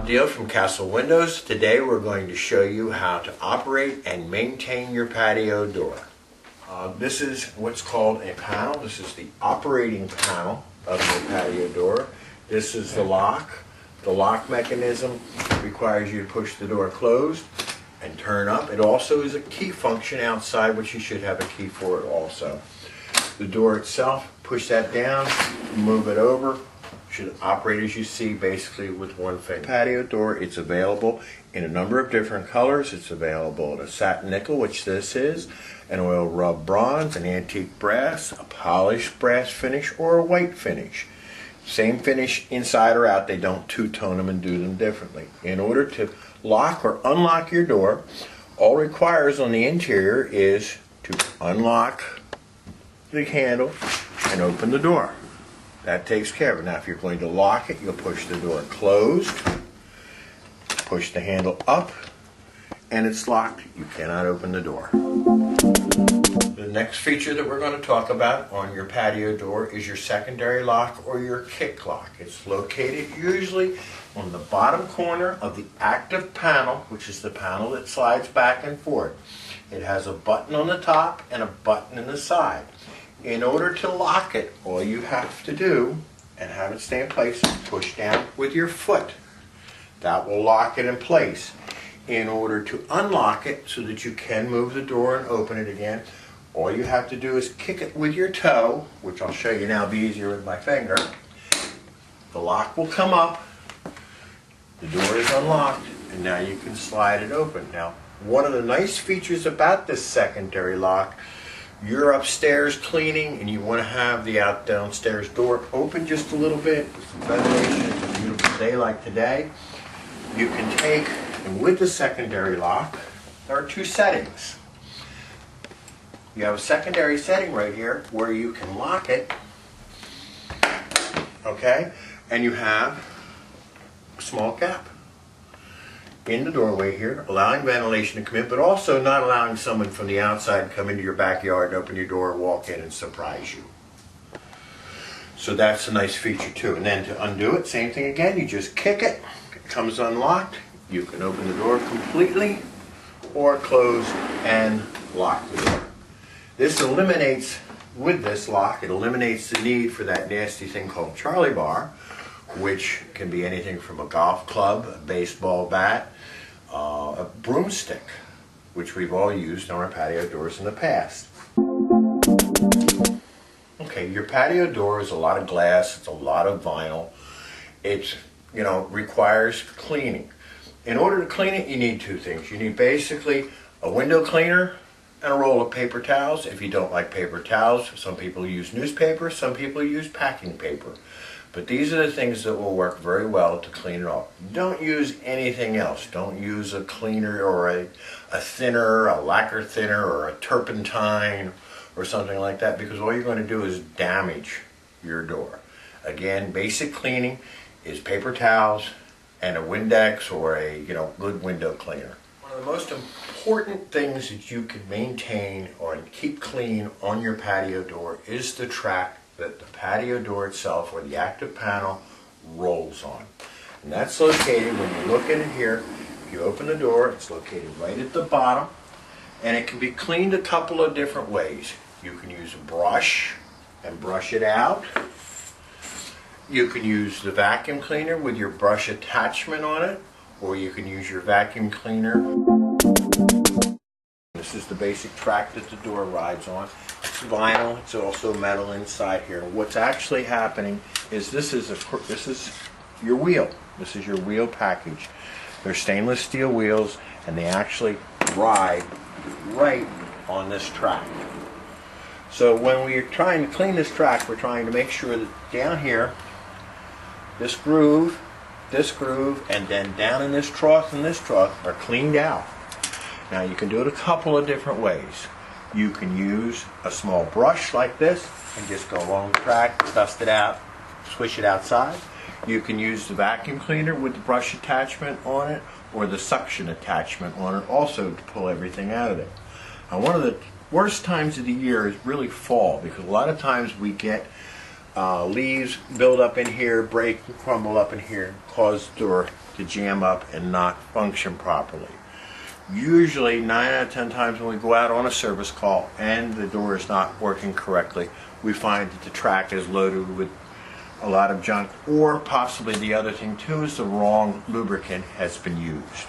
Deal from Castle Windows. Today we're going to show you how to operate and maintain your patio door. This is what's called a panel. This is the operating panel of your patio door. This is the lock. The lock mechanism requires you to push the door closed and turn up. It also is a key function outside, which you should have a key for it also. The door itself, push that down, move it over. Should operate as you see, basically with one finger. Patio door, it's available in a number of different colors. It's available in a satin nickel, which this is, an oil rub bronze, an antique brass, a polished brass finish, or a white finish. Same finish inside or out. They don't two-tone them and do them differently. In order to lock or unlock your door, all it requires on the interior is to unlock the handle and open the door. That takes care of it. Now if you're going to lock it, you'll push the door closed, push the handle up, and it's locked. You cannot open the door. The next feature that we're going to talk about on your patio door is your secondary lock or your kick lock. It's located usually on the bottom corner of the active panel, which is the panel that slides back and forth. It has a button on the top and a button in the side. In order to lock it, all you have to do and have it stay in place is push down with your foot. That will lock it in place. In order to unlock it so that you can move the door and open it again, all you have to do is kick it with your toe, which I'll show you now, it'll be easier with my finger. The lock will come up, the door is unlocked, and now you can slide it open. Now, one of the nice features about this secondary lock, you're upstairs cleaning and you want to have the downstairs door open just a little bit with some ventilation. It's a beautiful day like today. You can take, and with the secondary lock, there are two settings. You have a secondary setting right here where you can lock it, okay, and you have a small gap in the doorway here, allowing ventilation to come in, but also not allowing someone from the outside to come into your backyard and open your door, walk in and surprise you. So that's a nice feature too. And then to undo it, same thing again, you just kick it, it comes unlocked, you can open the door completely or close and lock the door. This eliminates, with this lock, it eliminates the need for that nasty thing called Charlie bar, which can be anything from a golf club, a baseball bat, a broomstick, which we've all used on our patio doors in the past. Okay, your patio door is a lot of glass, it's a lot of vinyl. It, requires cleaning. In order to clean it, you need two things. You need basically a window cleaner and a roll of paper towels. If you don't like paper towels, some people use newspaper, some people use packing paper. But these are the things that will work very well to clean it off. Don't use anything else. Don't use a cleaner or a thinner, a lacquer thinner, or a turpentine or something like that, because all you're going to do is damage your door. Again, basic cleaning is paper towels and a Windex or a good window cleaner. One of the most important things that you can maintain or keep clean on your patio door is the track that the patio door itself or the active panel rolls on. And that's located, when you look at it here, if you open the door, it's located right at the bottom, and it can be cleaned a couple of different ways. You can use a brush and brush it out. You can use the vacuum cleaner with your brush attachment on it, or you can use your vacuum cleaner. This is the basic track that the door rides on. It's vinyl, it's also metal inside here. What's actually happening is this is your wheel. This is your wheel package. They're stainless steel wheels and they actually ride right on this track. So when we're trying to clean this track, we're trying to make sure that down here, this groove, and then down in this trough and this trough are cleaned out. Now you can do it a couple of different ways. You can use a small brush like this and just go along the track, dust it out, swish it outside. You can use the vacuum cleaner with the brush attachment on it or the suction attachment on it also to pull everything out of it. Now one of the worst times of the year is really fall, because a lot of times we get leaves build up in here, break and crumble up in here, cause the door to jam up and not function properly. Usually 9 out of 10 times when we go out on a service call and the door is not working correctly, we find that the track is loaded with a lot of junk, or possibly the other thing too is the wrong lubricant has been used.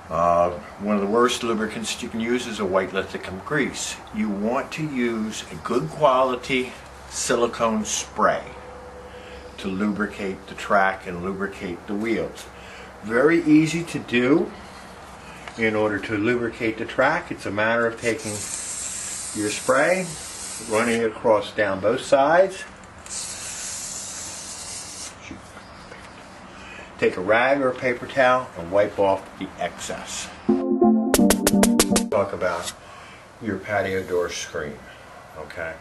One of the worst lubricants you can use is a white lithium grease. You want to use a good quality silicone spray to lubricate the track and lubricate the wheels. Very easy to do. In order to lubricate the track, it's a matter of taking your spray, running it across down both sides. Take a rag or a paper towel and wipe off the excess. Talk about your patio door screen. Okay,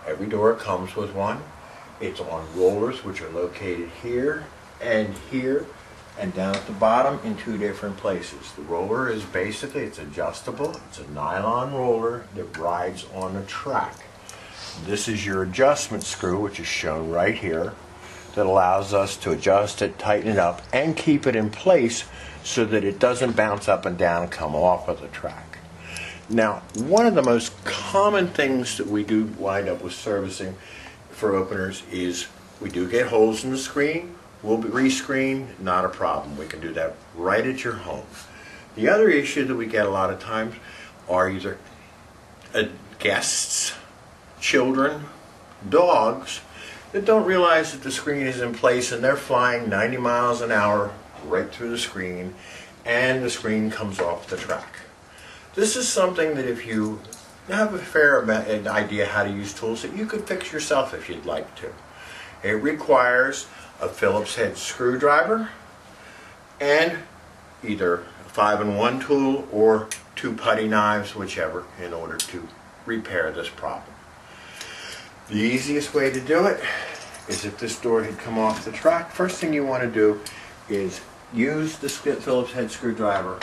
every door comes with one. It's on rollers, which are located here and down at the bottom in 2 different places. The roller is basically, it's adjustable. It's a nylon roller that rides on a track. This is your adjustment screw, which is shown right here, that allows us to adjust it, tighten it up, and keep it in place so that it doesn't bounce up and down and come off of the track. Now, one of the most common things that we do wind up with servicing for openers is we do get holes in the screen. We'll be rescreen, not a problem. We can do that right at your home. The other issue that we get a lot of times are either guests, children, dogs that don't realize that the screen is in place and they're flying 90 miles an hour right through the screen and the screen comes off the track. This is something that if you have a fair idea how to use tools, that you could fix yourself if you'd like to. It requires a Phillips head screwdriver and either a 5-in-1 tool or 2 putty knives, whichever, in order to repair this problem. The easiest way to do it is if this door had come off the track, first thing you want to do is use the Phillips head screwdriver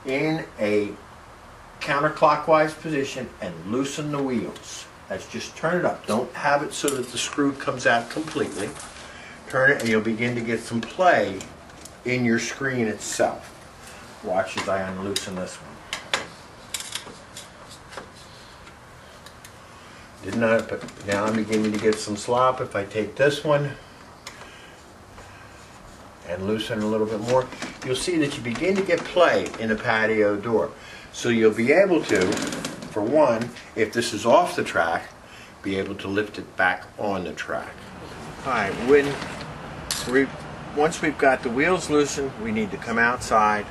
in a counterclockwise position and loosen the wheels. That's just turn it up. Don't have it so that the screw comes out completely. Turn it and you'll begin to get some play in your screen itself. Watch as I unloosen this one. Didn't I? But now I'm beginning to get some slop. If I take this one and loosen it a little bit more, you'll see that you begin to get play in the patio door. So you'll be able to, for one, if this is off the track, be able to lift it back on the track. Alright, once we've got the wheels loosened, we need to come outside,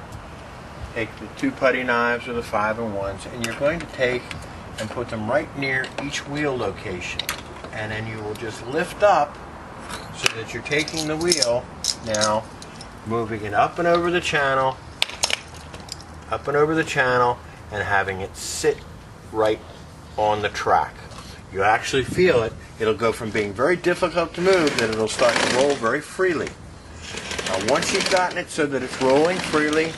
take the 2 putty knives or the 5-in-1s, and you're going to take and put them right near each wheel location. And then you will just lift up so that you're taking the wheel now, moving it up and over the channel, and having it sit right on the track. You actually feel it. It'll go from being very difficult to move, then it'll start to roll very freely. Now once you've gotten it so that it's rolling freely,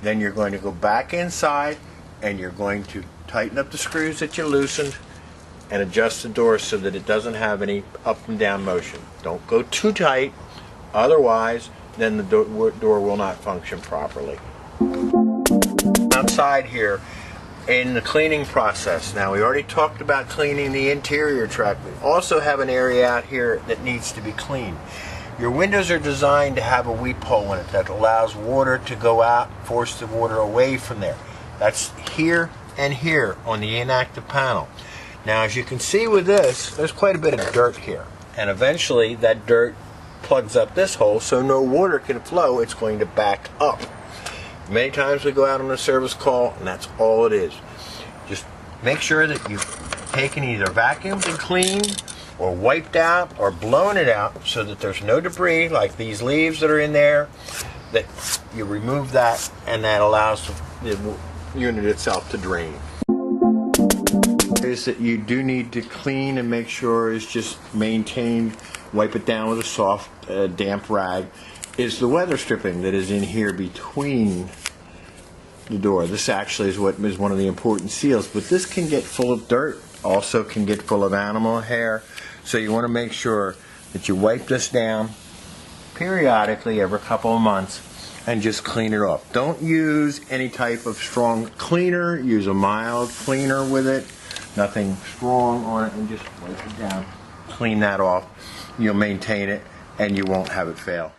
then you're going to go back inside and you're going to tighten up the screws that you loosened and adjust the door so that it doesn't have any up and down motion. Don't go too tight, otherwise then the door will not function properly. Outside here in the cleaning process, now we already talked about cleaning the interior track. We also have an area out here that needs to be cleaned. Your windows are designed to have a weep hole in it that allows water to go out, force the water away from there. That's here and here on the inactive panel. Now as you can see with this, there's quite a bit of dirt here, and eventually that dirt plugs up this hole so no water can flow. It's going to back up. Many times we go out on a service call and that's all it is. Just make sure that you've taken either vacuumed and cleaned or wiped out or blown it out so that there's no debris like these leaves that are in there, that you remove that, and that allows the unit itself to drain. Is that you do need to clean and make sure it's just maintained, wipe it down with a soft damp rag, is the weather stripping that is in here between the door. This actually is what is one of the important seals, but this can get full of dirt, also can get full of animal hair. So you want to make sure that you wipe this down periodically every couple of months and just clean it off. Don't use any type of strong cleaner. Use a mild cleaner with it. Nothing strong on it, and just wipe it down. Clean that off. You'll maintain it and you won't have it fail.